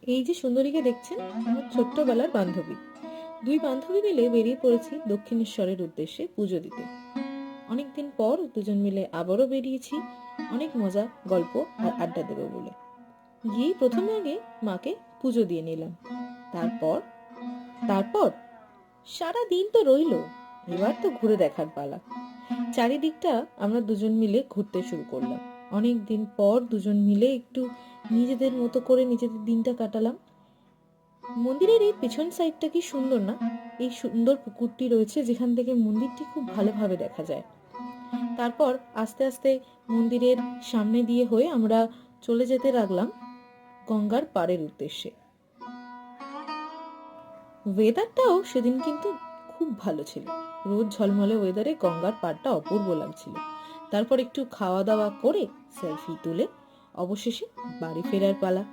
এই যে সুন্দরীকে দেখছেন, আমার ছোট্টবেলার বান্ধবী। দুই বান্ধবী মিলে বেরিয়ে পড়েছি দক্ষিণেশ্বরের উদ্দেশ্যে পুজো দিতে। অনেকদিন পর দুজন মিলে আবারও বেরিয়েছি, অনেক মজা, গল্প আর আড্ডা দেবো বলে। গিয়েই প্রথমে আগে মাকে পুজো দিয়ে নিলাম। তারপর তারপর সারা দিন তো রইলো, এবার তো ঘুরে দেখার পালা। চারিদিকটা আমরা দুজন মিলে ঘুরতে শুরু করলাম। অনেক দিন পর দুজন মিলে একটু নিজেদের মতো করে নিজেদের দিনটা কাটালাম। মন্দিরের এই পেছন সাইডটা কি সুন্দর না? এই সুন্দর পুকুরটি রয়েছে যেখান থেকে মন্দিরটি খুব ভালোভাবে দেখা যায়। তারপর আস্তে আস্তে মন্দিরের সামনে দিয়ে হয়ে আমরা চলে যেতে লাগলাম গঙ্গার পাড়ের উদ্দেশ্যে। ওয়েদারটাও সেদিন কিন্তু খুব ভালো ছিল। রোদ ঝলমলে ওয়েদারে গঙ্গার পাড়টা অপূর্ব লাগছিল। তারপর একটু খাওয়া দাওয়া করে সেলফি তুলে অবশেষে বাড়ি ফেরার পালা।